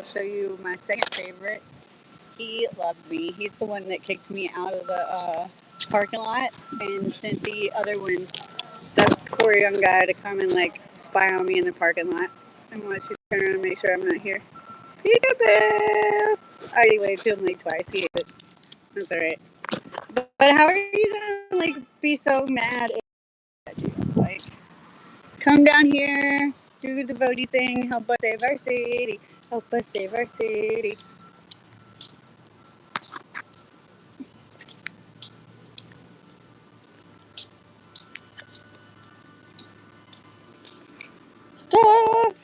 I'll show you my second favorite. He loves me. He's the one that kicked me out of the parking lot and sent the other one, that poor young guy, to come and like spy on me in the parking lot. I'm gonna let you turn around and make sure I'm not here. Peekaboo! I already waved to him like twice. He hated it. That's alright. But how are you gonna like be so mad at you? Like, come down here, do the voting thing, help us save our city, help us save our city. Stuff.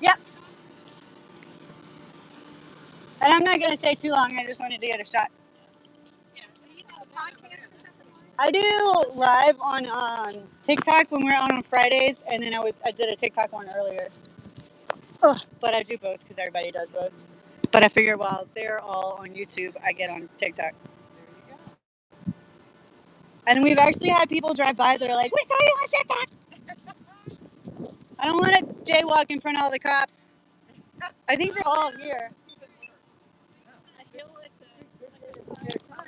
Yep. And I'm not gonna stay too long. I just wanted to get a shot. I do live on TikTok when we're on Fridays, and then I did a TikTok one earlier. Ugh, but I do both because everybody does both. But I figure while they're all on YouTube, I get on TikTok. And we've actually had people drive by that are like, "We saw you on TikTok." I don't want to jaywalk in front of all the cops. I think they're all here.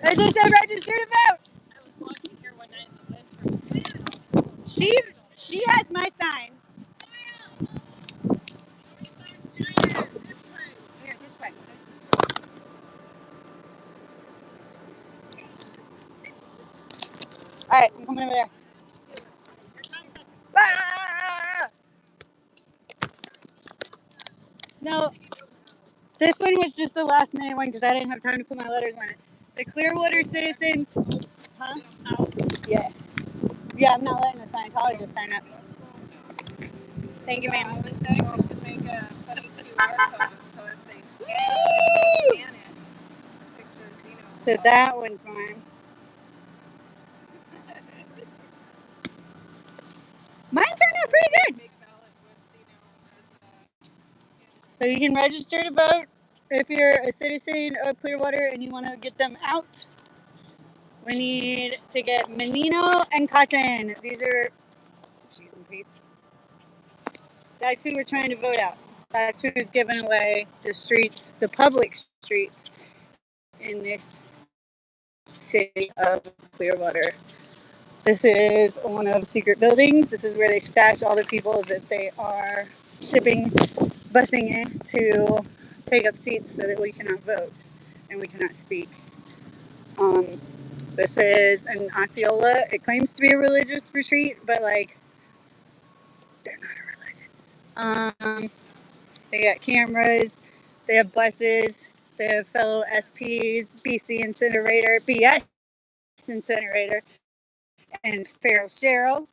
I just said register to vote. She has my sign. All right, I'm coming over there. Ah! No, this one was just the last minute one because I didn't have time to put my letters on it. The Clearwater citizens. Huh? Yeah. Yeah, I'm not letting the Scientologists sign up. Thank you, ma'am. So that one's mine. Mine turned out pretty good. So you can register to vote if you're a citizen of Clearwater and you want to get them out. We need to get Menino and Cotton. These are cheese and Pete's. That's who we're trying to vote out. That's who's giving away the streets, the public streets in this city of Clearwater. This is one of secret buildings. This is where they stash all the people that they are busing in to take up seats so that we cannot vote and we cannot speak. This is an Osceola. It claims to be a religious retreat, but like, they're not a religion. They got cameras, they have buses, they have fellow SPs, BC Incinerator, BS Incinerator, and Farrell Cheryl.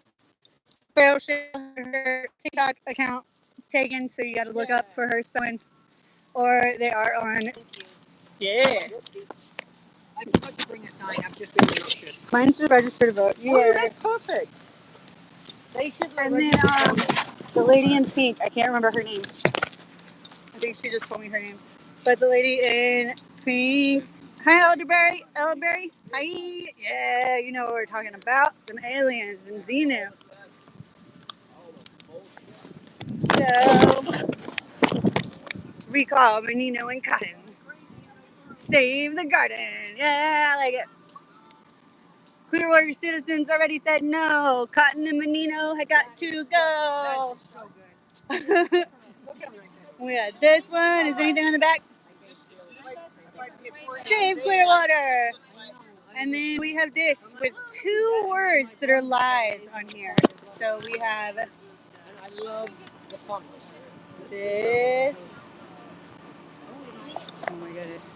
Farrell Cheryl, her TikTok account taken, so you got to look up for her spelling. Or they are on. Yeah. I forgot to bring a sign. I've just been anxious. Mine's to register to vote. That's perfect. They should. And then the lady in pink, I can't remember her name. I think she just told me her name. But the lady in pink. Hi, Elderberry. Elderberry. Hi. Yeah, you know what we're talking about. Them aliens and Xenu. So, recall Menino and Cotton. Save the garden. Yeah, I like it. Clearwater citizens already said no. Cotton and Menino had got to go. That's so good. We got this one. Is anything on the back? Save Clearwater. And then we have this with 2 words that are lies on here. So we have. And I love the font. This. Oh my goodness.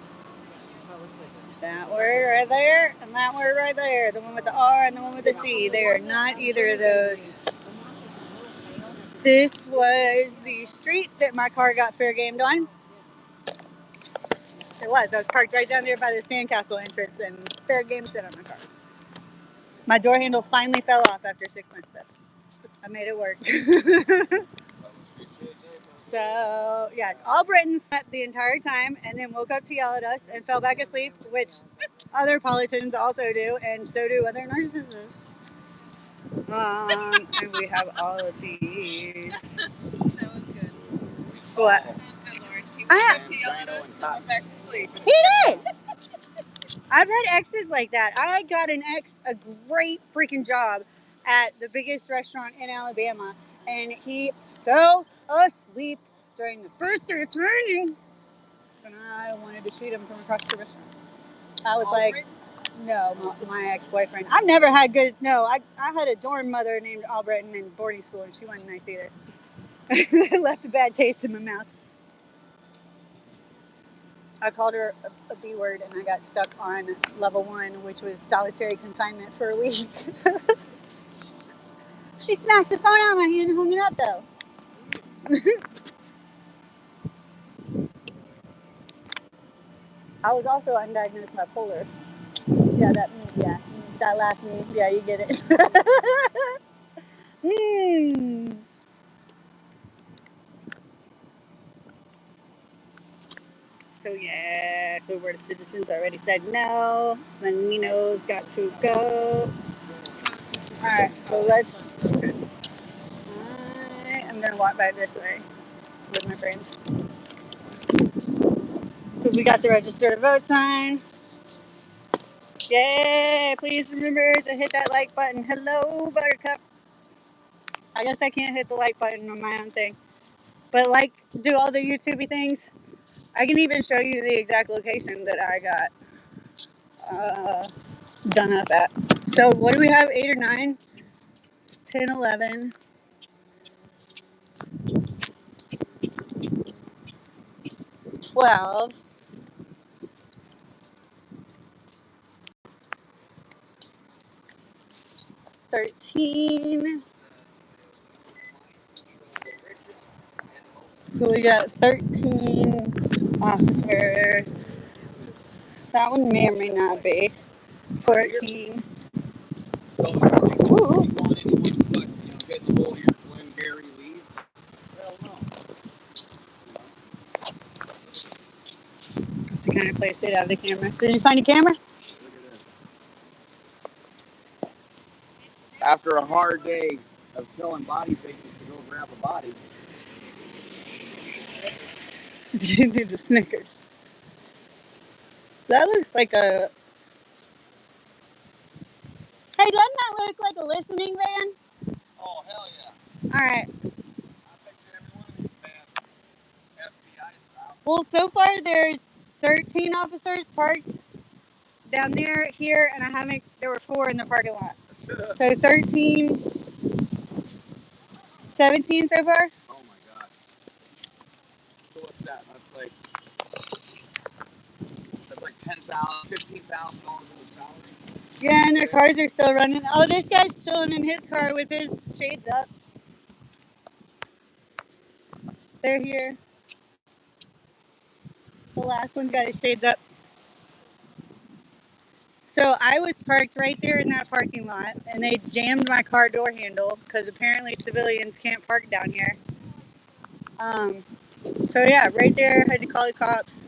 That word right there and that word right there. The one with the R and the one with the C. They are not either of those. This was the street that my car got fair gamed on. It was. I was parked right down there by the sandcastle entrance and fair game shit on my car. My door handle finally fell off after 6 months though. I made it work. So, yes, all Britons slept the entire time and then woke up to yell at us and fell back asleep, which other politicians also do, and so do other narcissists. And we have all of these. That was good. What? Oh, good Lord. He I- went up to yell at us and went back to sleep. He did! I've had exes like that. I got an ex a great freaking job at the biggest restaurant in Alabama, and he fell asleep during the first day of training. And I wanted to shoot him from across the restaurant. I was like, no, my ex-boyfriend. I've never had good, no, I had a dorm mother named Albritton in boarding school, and she wasn't nice either. It left a bad taste in my mouth. I called her a B word, and I got stuck on level 1, which was solitary confinement for a week. She smashed the phone out of my hand and hung it up, though. I was also undiagnosed bipolar. Yeah, that last name. Yeah, you get it. So yeah, Clearwater citizens already said no. Menino's got to go. Alright, so let's. I'm gonna walk back this way with my friends. Because we got the register to vote sign. Yay! Please remember to hit that like button. Hello, Buttercup. I guess I can't hit the like button on my own thing. But do all the YouTubey things. I can even show you the exact location that I got done up at. So what do we have? 8 or 9? 10, 11. 12. 13. So we got 13 officers. That one may or may not be. 14. So it's like, Ooh. you want anyone but, getting hold of your Glengarry leads? Hell no. It's the kind of place they'd have the camera. Did you find a camera? Look at this. After a hard day of killing body faces to go grab a body. Do the Snickers. That looks like a. Hey, doesn't that look like a listening van? Oh, hell yeah. Alright. I picture every one of these vans FBI style. Well, so far there's 13 officers parked down there, here, and there were 4 in the parking lot. So 13, 17 so far? Oh my god. So what's that? That's like $10,000, $15,000 in the salary. Yeah, and their cars are still running. Oh, this guy's chilling in his car with his shades up. They're here. The last one got his shades up. So I was parked right there in that parking lot, and they jammed my car door handle because apparently civilians can't park down here. So yeah, right there, I had to call the cops.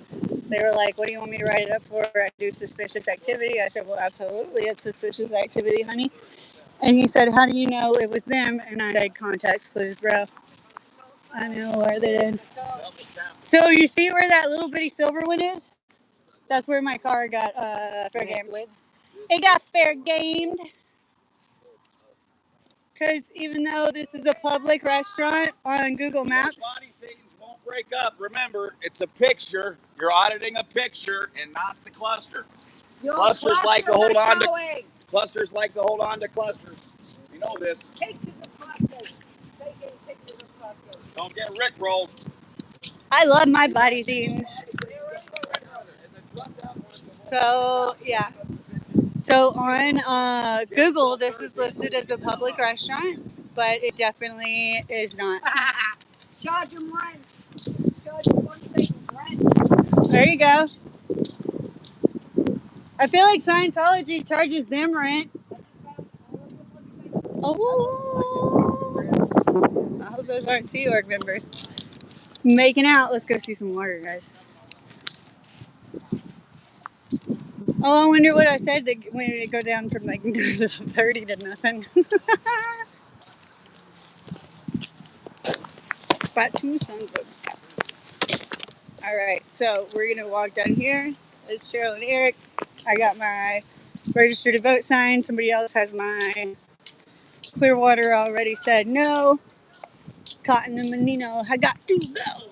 They were like, "What do you want me to write it up for?" I do suspicious activity. I said, "Well, absolutely, it's suspicious activity, honey." And he said, "How do you know it was them?" And I said, "Context clues, bro. I know where they did." So you see where that little bitty silver one is? That's where my car got fair gamed. It got fair gamed. Because even though this is a public restaurant on Google Maps. Body things won't break up. Remember, it's a picture. You're auditing a picture and not the cluster. Clusters like to hold on to clusters. You know this. Take to the clusters. Take to the clusters. Don't get rickrolled. I love my body themes. So, yeah. So on Google, this is listed as a public restaurant, but it definitely is not. Charge them rent. Charge them one thing rent. There you go. I feel like Scientology charges them rent. Oh, I hope those aren't Sea Org members. making out. Let's go see some water, guys. Oh, I wonder what I said when it go down from like 30 to nothing. Spot 2 sunbooks. All right, so we're gonna walk down here. It's Cheryl and Eric. I got my register to vote sign. Somebody else has my Clearwater already said no. Cotton and Menino, I got to go.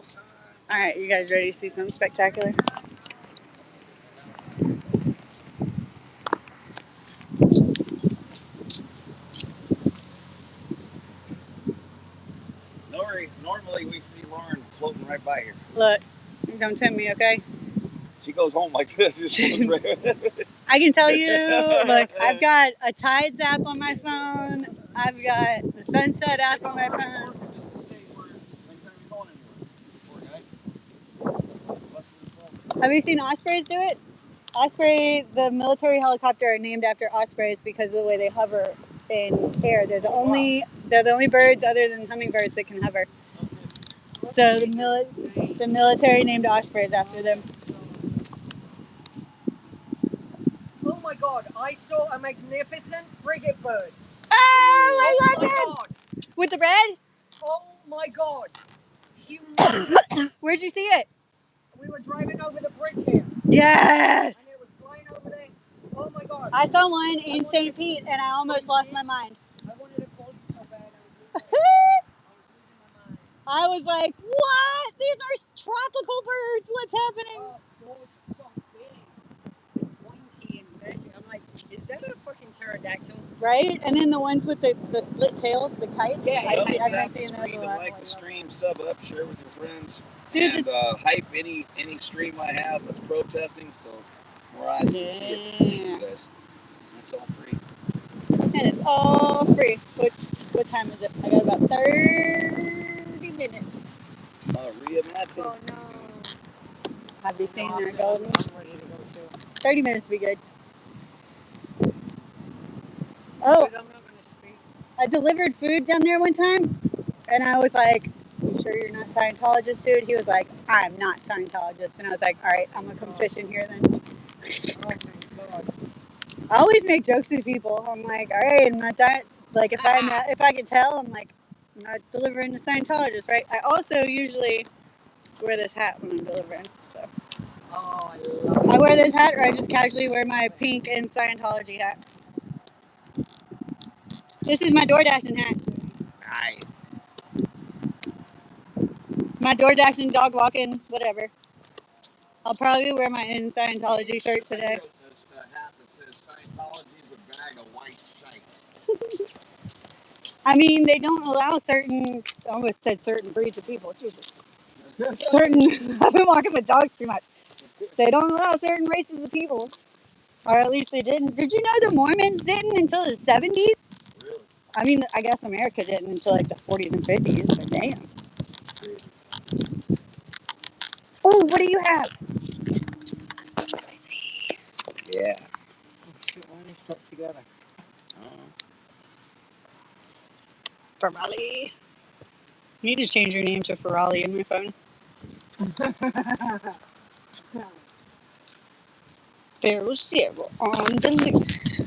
All right, you guys ready to see something spectacular? Normally we see Lauren floating right by here. Look, don't tempt me, okay? She goes home like this. I can tell you, look, I've got a Tides app on my phone. I've got the Sunset app on my phone. Have you seen ospreys do it? Osprey, the military helicopter, are named after ospreys because of the way they hover in air. They're the only birds other than hummingbirds that can hover. So the military named ospreys after them. Oh my god, I saw a magnificent frigate bird. Oh, I Oh love my it! god. With the red? Oh my god. Humongous. Where'd you see it? We were driving over the bridge here. Yes! And it was flying over there. Oh my god. I saw one in St. Pete and I almost lost my mind. I wanted to call you so bad. I was losing I was like, what? These are tropical birds. What's happening? my mind. Oh, gorgeous, so big and pointy and magic. I'm like, is that a fucking pterodactyl? Right? And then the ones with the split tails, the kites. Yeah, I've been tap the seeing those screen a to lot. like the stream, sub up, share with your friends, Dude, and hype any stream I have that's protesting, so more eyes can see it. Thank you guys. It's all free. And it's all free. What time is it? I got about 30 minutes. Rhea Madsen. Oh no. Have you seen that golden? I'm ready to go too. 30 minutes would be good. Oh, Because I'm not going to speak. I delivered food down there one time, and I was like, "You sure you're not Scientologist, dude?" He was like, "I'm not Scientologist," and I was like, "All right, I'm gonna come fishing here then." Oh my god. I always make jokes with people. I'm like, "All right, I'm not that." Like if I can tell, I'm like, I'm not delivering to Scientologist, right? I also usually wear this hat when I'm delivering, so Oh, I love it. I wear this hat, or I just casually wear my pink and Scientology hat. This is my door dashing hat. Nice. My door dashing, dog walking, whatever. I'll probably wear my in Scientology shirt today. A hat that says Scientology is a bag of white shite. I mean, they don't allow certain, I almost said certain breeds of people. Jesus. Certain, I've been walking with dogs too much. They don't allow certain races of people. Or at least they didn't. Did you know the Mormons didn't until the 70s? Really? I mean, I guess America didn't until like the 40s and 50s, but damn. Oh, what do you have? Yeah. Oh shit, why are they stuck together? Ferrari. You need to change your name to Ferrari in my phone. Feral Zero on the loose.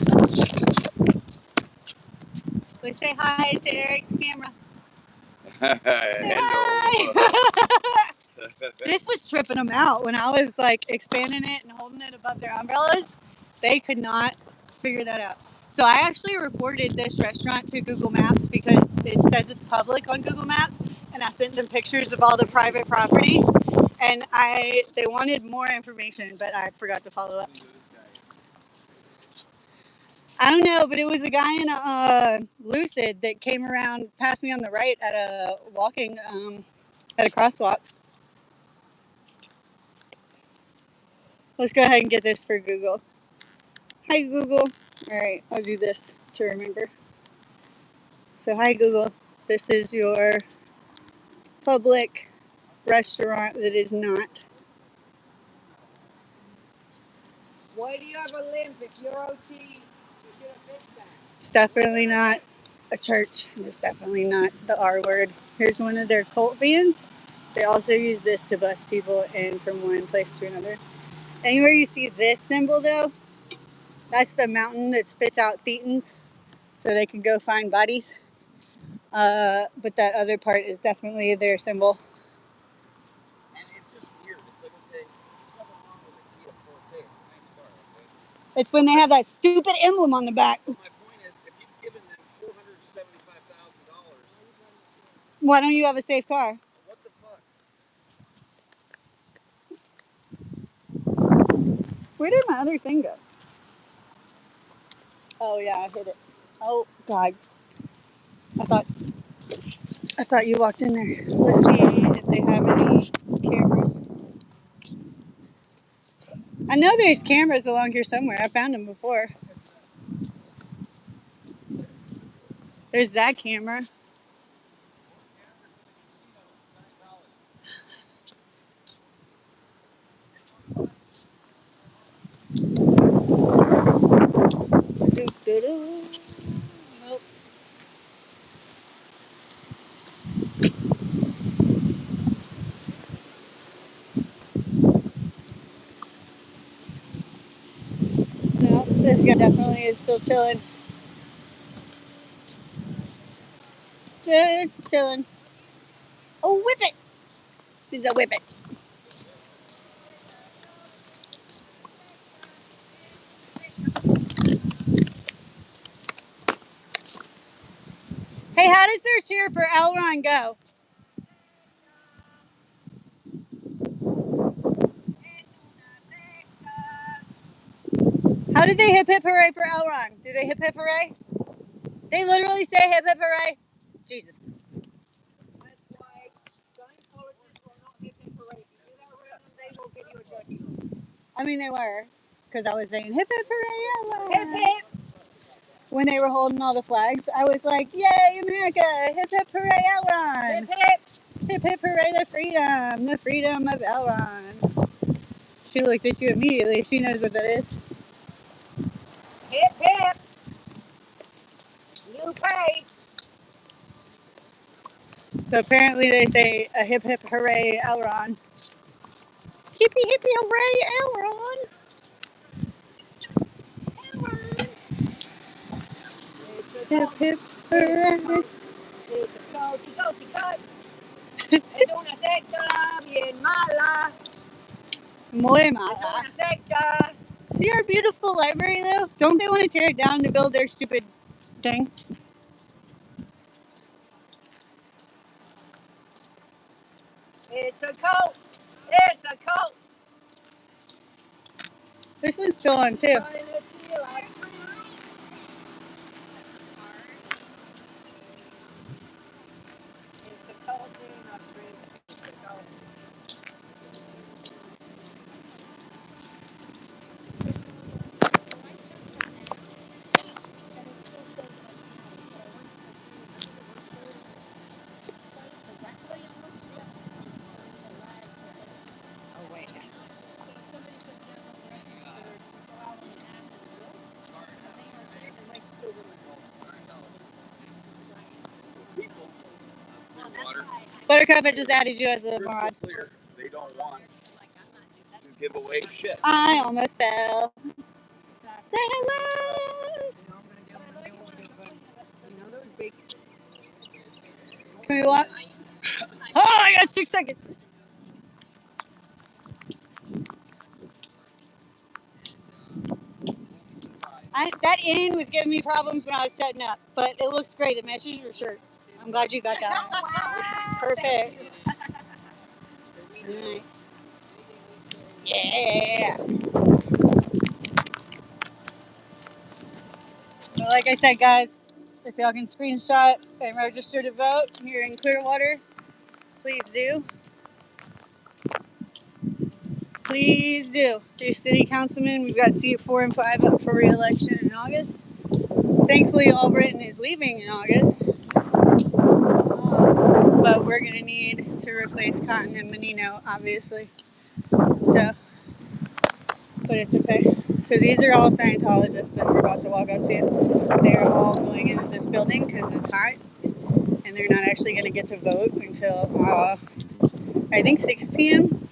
Let's say hi to Eric's camera. Hi. This was tripping them out when I was like expanding it and holding it above their umbrellas. They could not figure that out. So I actually reported this restaurant to Google Maps because it says it's public on Google Maps, and I sent them pictures of all the private property, and they wanted more information, but I forgot to follow up. I don't know, but it was a guy in a Lucid that came around, passed me on the right at a walking, at a crosswalk. Let's go ahead and get this for Google. Hi, Google. All right, I'll do this to remember. So, hi, Google. This is your public restaurant that is not. Why do you have a limp if you're OT? You should have fixed that. It's definitely not a church. It's definitely not the R word. Here's one of their cult vans. They also use this to bus people in from one place to another. Anywhere you see this symbol, though, that's the mountain that spits out thetans, so they can go find bodies. But that other part is definitely their symbol. And it's just weird. It's like, okay, there's nothing wrong with a Kia Forte. It's a nice car, okay? It's when they have that stupid emblem on the back. But my point is, if you've given them $475,000, Why don't you have a safe car? what the fuck? Where did my other thing go? Oh yeah, I hit it. Oh God. I thought you walked in there. Let's see if they have any cameras. I know there's cameras along here somewhere. I found them before. There's that camera. Doo-doo-doo. Nope. No, this guy definitely is still chilling. Just chilling. Oh, whip it! He's a whip it. Hey, how does their cheer for Elron go? How did they hip hip hooray for Elron? Do they hip hip hooray? They literally say hip hip hooray? Jesus. That's why Scientologists will not hip hip hooray. If you do that around them, they will give you a judgment. I mean, they were. Because I was saying hip hip hooray Elron. Hip hip! When they were holding all the flags, I was like, yay, America! Hip hip hooray Elron! Hip hip! Hip hip hooray the freedom of Elron. She looked at you immediately. She knows what that is. Hip hip! You pay! So apparently they say a hip hip hooray Elron. Hippie hippie hooray Elron! Hip hip hooray. It's a cozy cut. Es una secta bien mala. Muy Es mala. una secta. See our beautiful library though? Don't they want to tear it down to build their stupid thing? It's a cult. It's a cult. This one's still on too. It's a cult in Australia. It's a cult. Oh, wait. People, Clearwater, Buttercup, I just added you as a crystal mod. clear, they don't want to give away shit. I almost fell. Say hello. Can we walk? Oh, I got 6 seconds. That inn was giving me problems when I was setting up, but it looks great. It matches your shirt. I'm glad you got that. Perfect. Nice. Yeah. So like I said, guys, if y'all can screenshot and register to vote here in Clearwater, please do. Please do. Your city councilman, we've got seat 4 and 5 up for re-election in August. Thankfully, Albritton is leaving in August. But we're going to need to replace Cotton and Menino, obviously. So, but it's okay. So these are all Scientologists that we're about to walk up to. They're all going into this building because it's hot. And they're not actually going to get to vote until I think 6 p.m.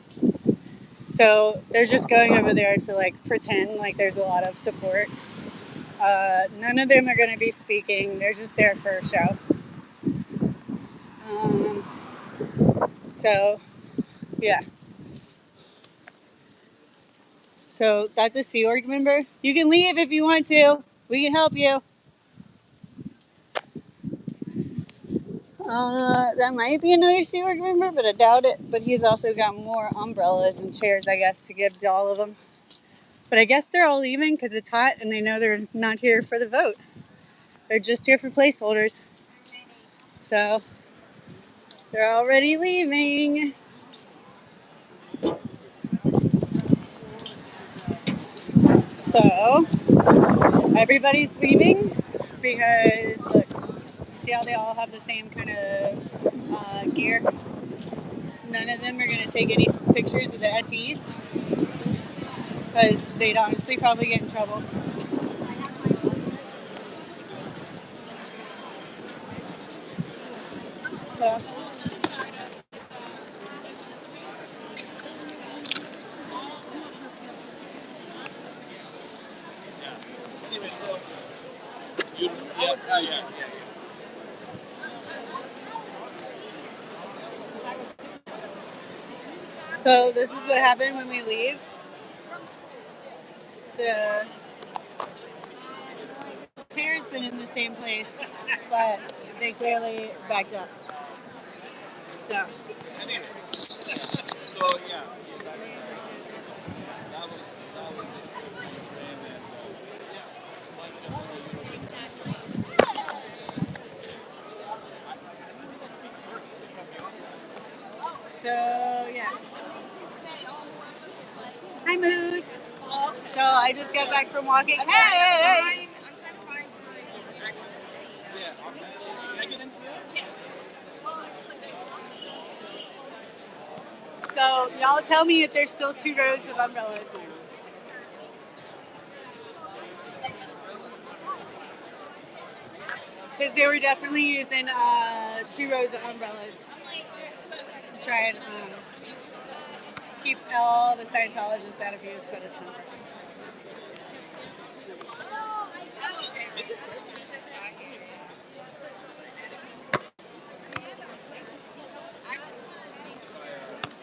So they're just going over there to like pretend like there's a lot of support. None of them are going to be speaking. They're just there for a show. Um, so yeah. So that's a Sea Org member. You can leave if you want to. We can help you. That might be another Sea Org member, but I doubt it. But he's also got more umbrellas and chairs, I guess, to give to all of them. But I guess they're all leaving because it's hot and they know they're not here for the vote. They're just here for placeholders. So they're already leaving. So everybody's leaving because look, see how they all have the same kind of gear? None of them are going to take any pictures of the FPs because they'd honestly probably get in trouble. So. So this is what happened when we leave. The chair's been in the same place, but they clearly backed up. So. Yeah. So yeah. Hi Moose. So I just got back from walking. Hey! So y'all tell me if there's still 2 rows of umbrellas. Because they were definitely using 2 rows of umbrellas to try and keep all the Scientologists out of use, but it's not.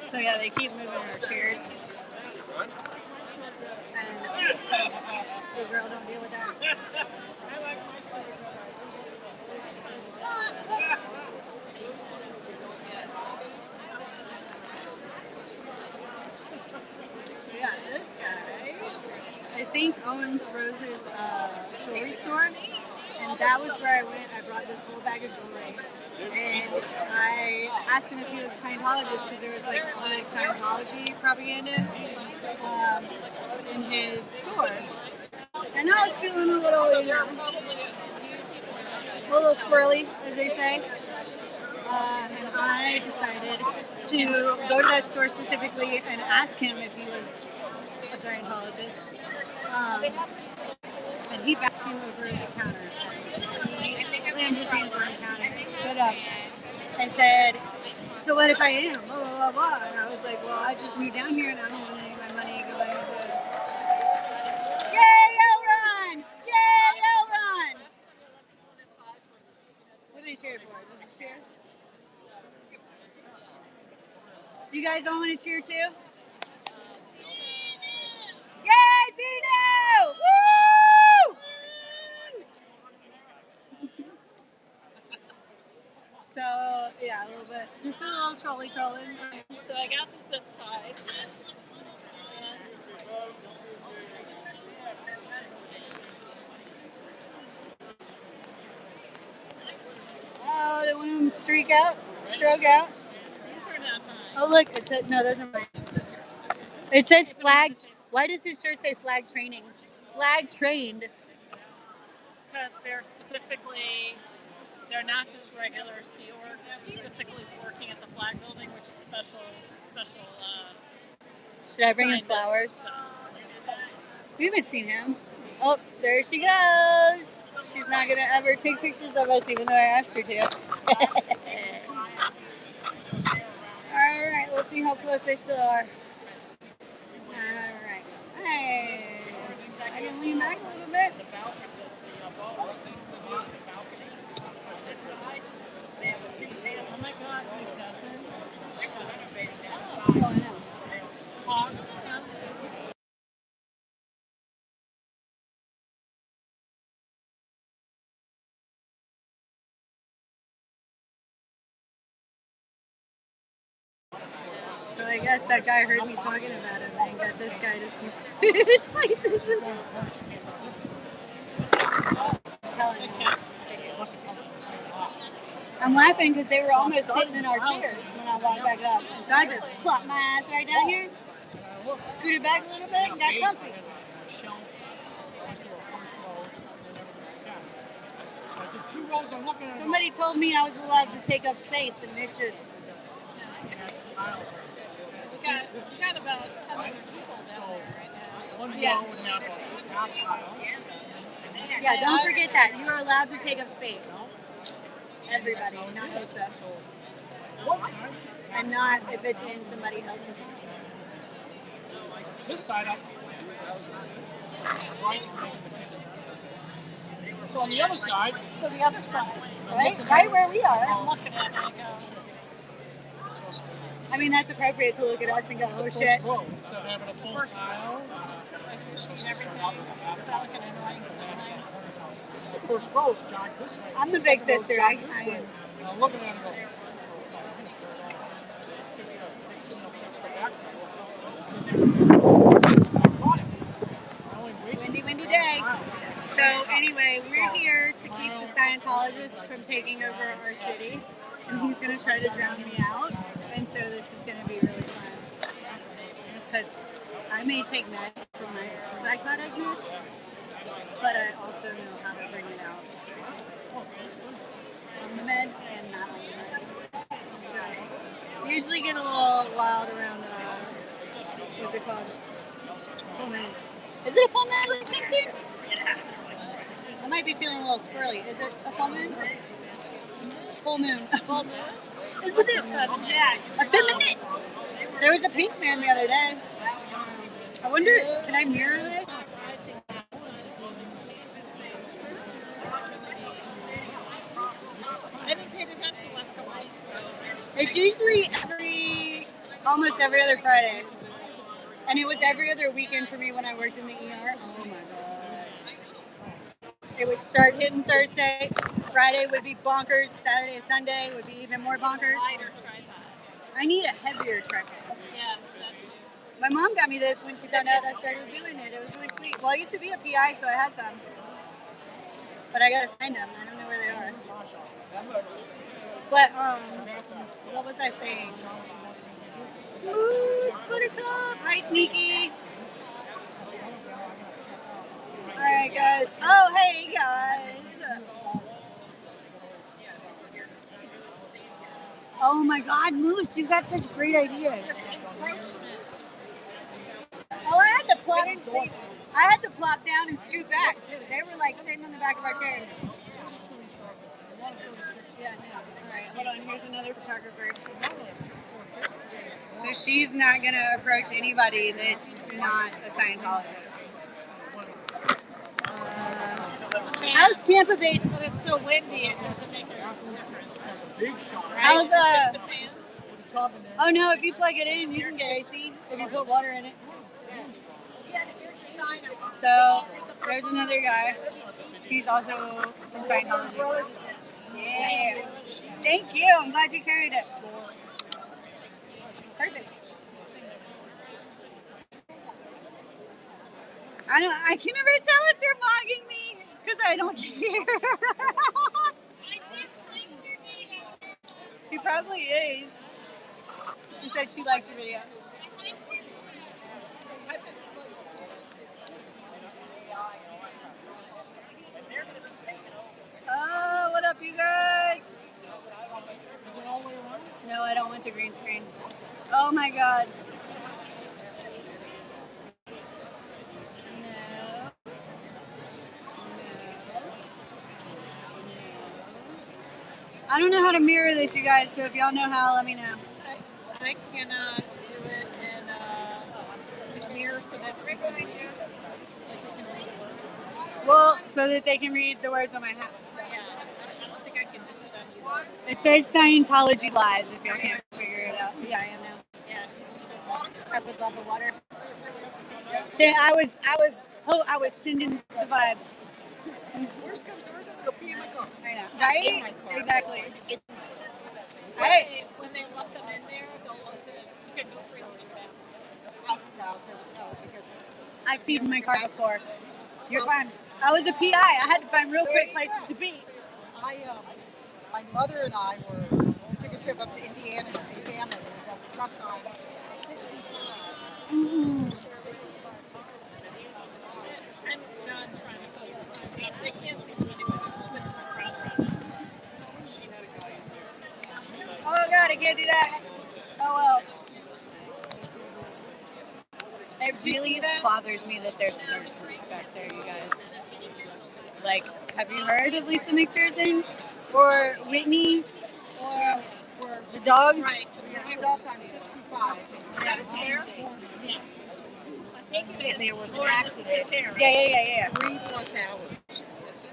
So yeah, they keep moving our chairs. And the girl don't deal with that. So yeah, this guy, I think owns Rose's jewelry store. And that was where I went. I brought this whole bag of jewelry. And I asked him if he was a Scientologist because there was like all this Scientology propaganda in his store. And I was feeling a little, a little squirrely, as they say. And I decided to go to that store specifically and ask him if he was a Scientologist. And he backed me over the counter. He slammed his hands on the counter, stood up, and said, "So what if I am? Blah, blah, blah, blah." And I was like, "Well, I just moved down here and I don't want any of my money going to..." Yay, Elron! Yay, Elron! What are they cheering for? Just a cheer? You guys all want to cheer too? Yay, Zeno! Woo! So, yeah, a little bit. Just a little trolling. So I got the zip ties. Oh, they want them to stroke out. These are not mine. Oh, look, it says, no, those are mine. It says flag. Why does this shirt say flag training? Flag trained. Because they're not just regular Sea Org, they're specifically working at the flag building, which is special. Should I bring him flowers? We haven't seen him. Oh, there she goes. She's not going to ever take pictures of us, even though I asked her to. All Alright, let's see how close they still are. Alright. Hey. I can lean back a little bit. Oh my God, he doesn't. Oh, I know. Talks. So I guess that guy heard me talking about him and got this guy to switch places with him. I'm telling you. I'm laughing because they were almost sitting in our chairs when I walked back up. And so I just plopped my ass right down here, scooted back a little bit, and got comfy. Somebody told me I was allowed to take up space, and it just... We got about 10 other people down there right now. Yeah. Yeah, don't forget that. You are allowed to take up space. Everybody, not Osa. And not if it's in somebody else's house. This side up. So on the other side, So the other side, Right where we are. I'm looking at it and I go, I mean, that's appropriate to look at us and go, oh shit. first row, instead of having a full tile, I've seen everything. Is that like an inline sign? the first row is jog this way. I'm the big Second row is sister. jog I this way. am. And I'm looking at it and go, fix the back. Windy day. So anyway, we're here to keep the Scientologist from taking over our city. And he's going to try to drown me out. And so this is going to be really fun. Because I may take meds for my psychoticness, but I also know how to bring it out. On the meds and not on the meds. So we usually get a little wild around, what's it called? Full moon. Is it a full moon with swimsuit? I might be feeling a little squirrely. Is it a full moon? Full moon. Full moon? Isn't it? Effeminate. There was a pink man the other day. I wonder, can I mirror this? I haven't paid attention the last couple weeks, so. It's usually almost every other Friday. And it was every other weekend for me when I worked in the ER. Oh my God. It would start hitting Thursday. Friday would be bonkers. Saturday and Sunday would be even more bonkers. Lighter tripod. I need a heavier tripod. Yeah, that's My mom got me this when she found out I started doing it. It was really sweet. Well, I used to be a PI, so I had some. But I gotta find them. I don't know where they are. But, what was I saying? Moose, Buttercup, hi Sneaky. Alright guys. Oh, hey guys. Oh my God, Moose, you've got such great ideas. Oh, I had to plop down and scoot back. They were like sitting on the back of our chairs. Yeah, no. Alright, hold on. Here's another photographer. So she's not going to approach anybody that's not a Scientologist. How's Tampa Bay? But it's so windy, it doesn't make a difference. Big shot. Right? How's, It's just a fan. Oh no, if you plug it in, you can get AC if you put water in it. So there's another guy. He's also from Scientology. Yeah. Thank you. I'm glad you carried it. Perfect. I can never tell if they're mugging me because I don't care. He probably is. She said she liked your video. Oh, what up, you guys? No, I don't want the green screen. Oh my God. No. I don't know how to mirror this, you guys, so if y'all know how, let me know. I I cannot do it in here so that we can read. Like we can read words. Well, so that they can read the words on my hat. Yeah, I don't think I can do that either. It says Scientology lies if y'all can't figure it out. Yeah, I am now. Yeah, it's even I put a of water. Yeah, I was sending the vibes. Worst comes to worst, I'm gonna go pee in my car. I know. Not in Right? my car. Exactly. Hey, when they let them in there, they'll let them. You can go freely in the bathroom. No, because I peed in my car before. You're fine. I was a PI. I had to find real quick places to pee. my mother and I we took a trip up to Indiana to see family, and we got struck on 65. Mm-mm. I'm done trying to post the signs up. They can't see them anyway. They're switching the crowd around. Oh God, I can't do that. Oh well. It really bothers me that there's nurses back there, you guys. Like, have you heard of Lisa McPherson or Whitney or the dogs? Right. We got struck on 65. Got a tear? Yeah. I think There was an or it's accident. a tear. Yeah. 3+ hours.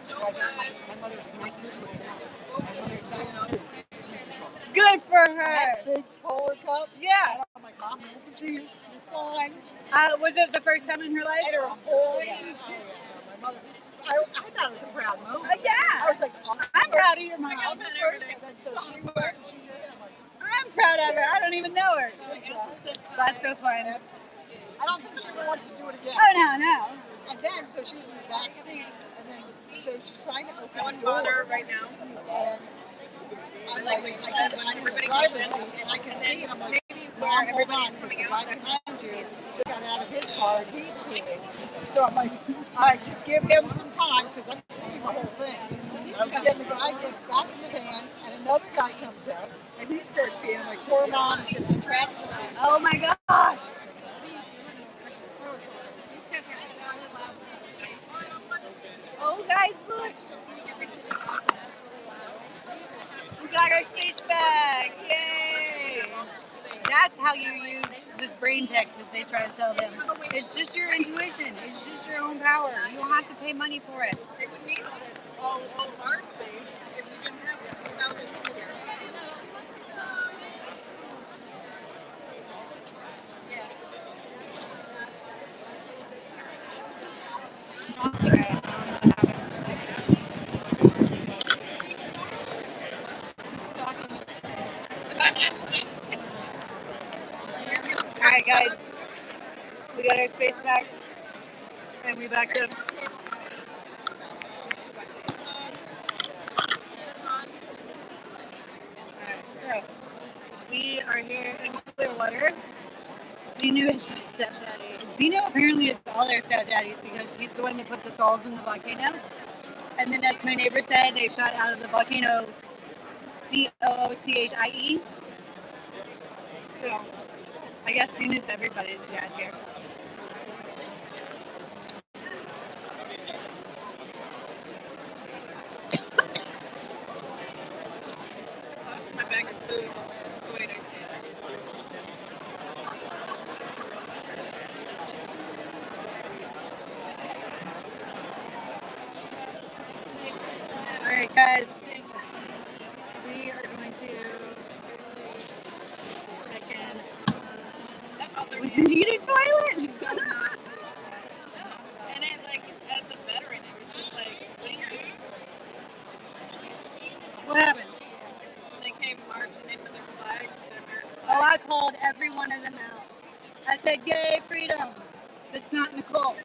So I got my mother's 92 now. My mother's 92. Good for That her. big polar cup. Yeah. I'm like, Mom, I can see you. You're fine. Was it the first time in her life? And her whole yes. Oh, yeah. My mother. I thought it was a proud moment. Yeah. I was like, I'm proud of your mom. I'm the first. And then so she went and she did it. I'm like, I'm proud of her. I don't even know her. exactly. That's so fun. I don't think she ever wants to do it again. Oh, no. And then, so she was in the back seat, and then, so she's trying to open the door right now. and I'm like, I'm in the driver's seat, and I can see, and I'm like, Mom, hold on, because the guy behind you just got out of his car, and he's peeing. So I'm like, all right, just give him some time, because I'm seeing the whole thing. And then the guy gets back in the van, and another guy comes up, and he starts peeing. I'm like, poor Mom is going to be trapped in the van. Oh, my gosh. Oh, guys, look. We got our space bag. Yay. That's how you use this brain tech that they try to tell them. It's just your intuition. It's just your own power. You don't have to pay money for it. They would need all of our space if we didn't have it without it here. Alright, guys. We got our space back. And we backed up. Alright, so we are here in Clearwater. Zeno is my stepdaddy. Zeno apparently is all their stepdaddies because he's the one that put the skulls in the volcano. And then, as my neighbor said, they shot out of the volcano Coochie. So, I guess Zeno's everybody's dad here. My bag of food. Wait, I see it. Alright, guys. We are going to check in. Was indeed a toilet? And it, like, as a veteran, it was just like, what are you doing? What happened? When they came marching into their flag, their American Oh, flag. I called every one of them out. I said, yay, freedom. That's not Nicole.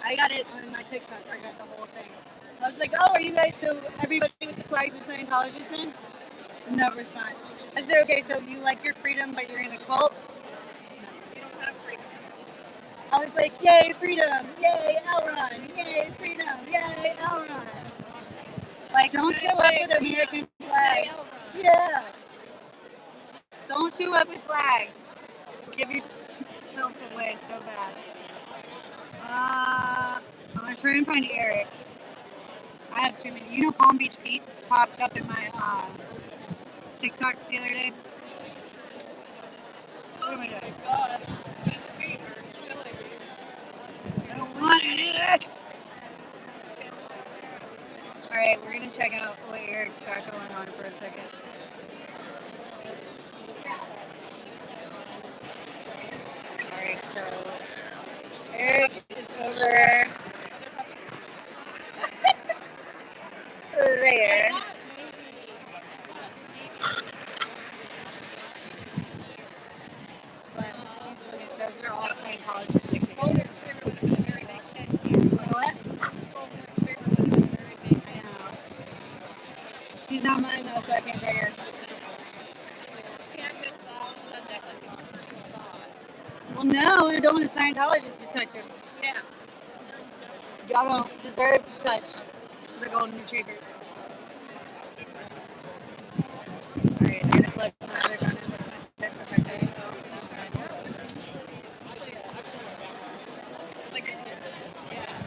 I got it on my TikTok. I got the whole thing. I was like, oh, are you guys, so everybody with the flags are Scientologists then? No response. I said, okay, so you like your freedom, but you're in a cult? You don't have freedom. I was like, yay, freedom. Yay, Elron. Yay, freedom. Yay, Elron. Like, don't show up with American flags. Yeah. Don't show up with flags. Give yourselves away so bad. I'm gonna try and find Eric's. I have too many. You know, Palm Beach Pete popped up in my TikTok the other day. What am I doing? God. My feet are killing me. I don't want to do this. Alright, we're gonna check out what Eric's got going on for a second. Alright, so Eric is over there. But those are all Scientologists that came Golden here. Retriever would have been a very big thing. What? Golden Retriever would have been a very big I thing. know. She's not mine though, so I can't take her. You can't just all of a sudden act like it's your personal dog. Well, no, I don't want a Scientologist to touch him. Yeah. Y'all don't deserve to touch the golden retrievers. Alright, I gotta plug my other phone in. That's my step. Okay. Like, yeah.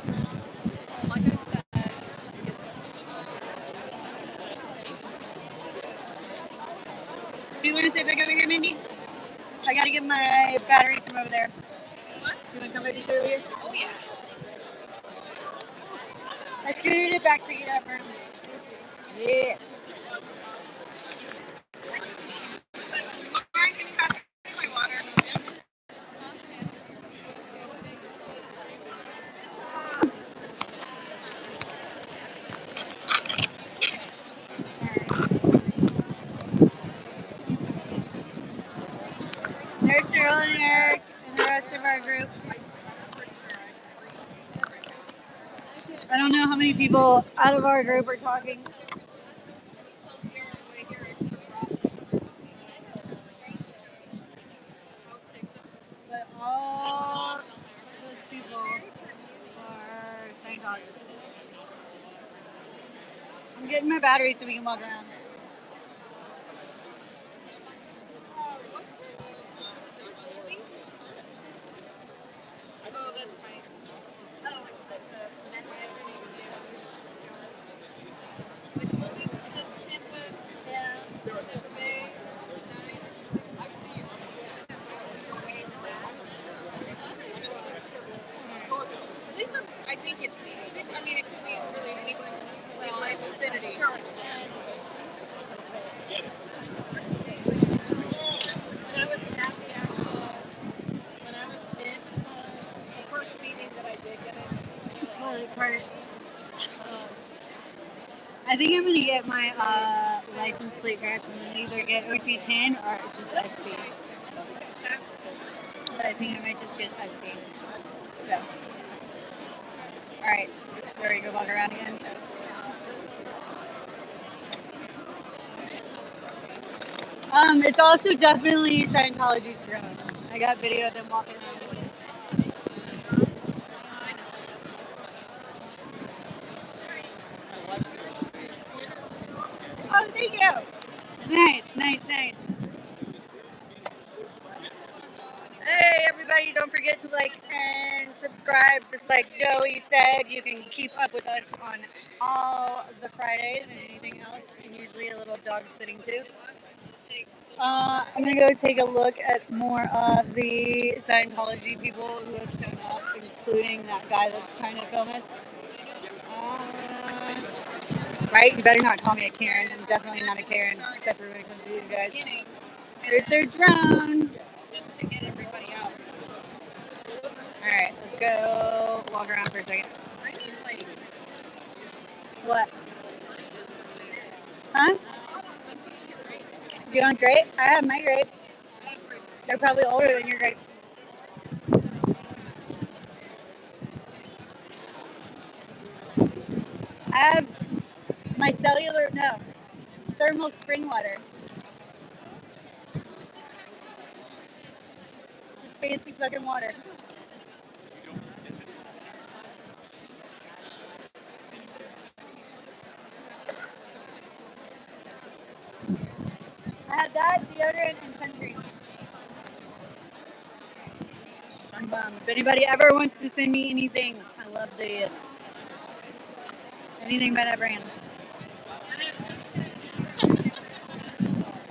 Like I said, Do you want to sit back over here, Mindy? I gotta get my battery from over there. what? You wanna come over here? Oh, yeah. I scooted it back so you could have room. Yeah. Lauren, can you pass me my water? There's Cheryl and Eric and the rest of our group. I don't know how many people out of our group are talking. But all those people are Scientologists. I'm getting my battery so we can walk around. Oh, that's right. Oh, it's like the like what we the campus, yeah, Tampa Bay, I see you. At least I think it's me. I mean, it could be really anyone in my vicinity. Sure. When I was at the actual, when I was in the first meeting that I did get in, Toilet part. I think I'm gonna get my license plate back and either get OT10 or just SB. But I think I might just get SB. So, all right, there we go. Walk around again. It's also definitely Scientology's drone. I got video of them walking around. Oh, thank you. Nice. Hey, everybody, don't forget to like and subscribe. Just like Joey said, you can keep up with us on all the Fridays and anything else, and usually a little dog sitting too. I'm going to go take a look at more of the Scientology people who have shown up, including that guy that's trying to film us. Right? You better not call me a Karen. I'm definitely not a Karen, except for when it comes to you guys. There's their drone. just to get everybody out. Alright, let's go walk around for a second. I mean, like, What? Huh? You want grape? I have my grape. They're probably older than your grapes. I have my thermal spring water. Just fancy fucking water. I had that, deodorant, and sunscreen. Sunbum. If anybody ever wants to send me anything, I love this. Anything by that brand.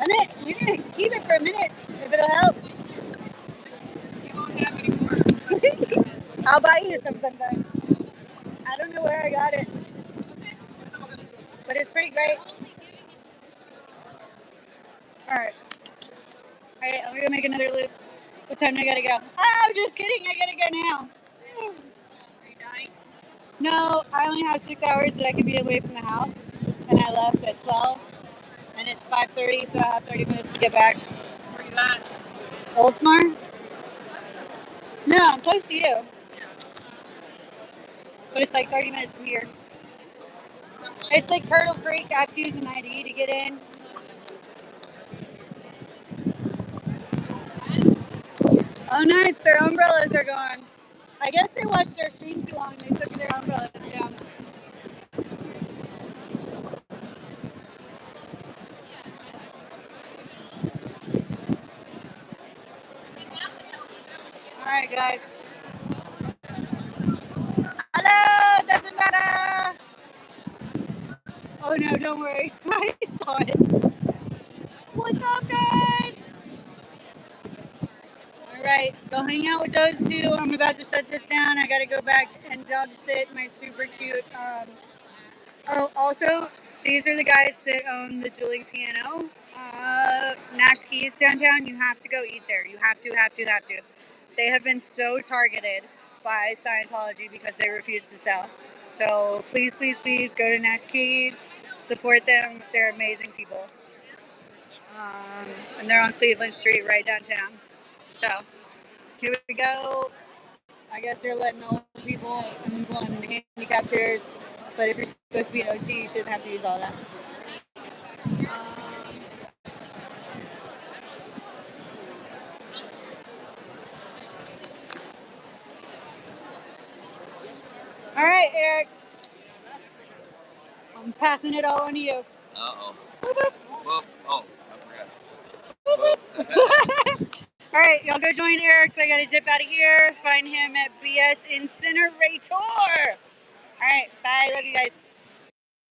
And it, you can keep it for a minute if it'll help. have anymore. I'll buy you some sometime. I don't know where I got it, but it's pretty great. All right. All right, I'm gonna make another loop. What time do I gotta go? Oh, just kidding. I gotta go now. Are you dying? No, I only have 6 hours that I can be away from the house, and I left at 12, and it's 5:30, so I have 30 minutes to get back. Where you at? Oldsmar? No, I'm close to you, but it's like 30 minutes from here. It's like Turtle Creek. I have to use an ID to get in. Oh, nice. Their umbrellas are gone. I guess they watched our stream too long. They took their umbrellas down. All right, guys. Hello, doesn't matter. Oh no, don't worry. I saw it. What's up, guys? All right, go hang out with those two. I'm about to shut this down. I gotta go back and dog sit my super cute. Oh, also, these are the guys that own the dueling piano. Nash Keys downtown. You have to go eat there. You have to. They have been so targeted by Scientology because they refuse to sell. So please, please, please go to Nash Keys. Support them. They're amazing people. And they're on Cleveland Street right downtown. So here we go. I guess they're letting old people and people in handicap chairs. But if you're supposed to be an OT, you shouldn't have to use all that. All right, Eric. I'm passing it all on to you. Uh-oh. Boop, boop. Well, oh, I Boop, boop. All right, y'all go join Eric's. I got to dip out of here. Find him at BS Incinerator. All right, bye. Love you guys.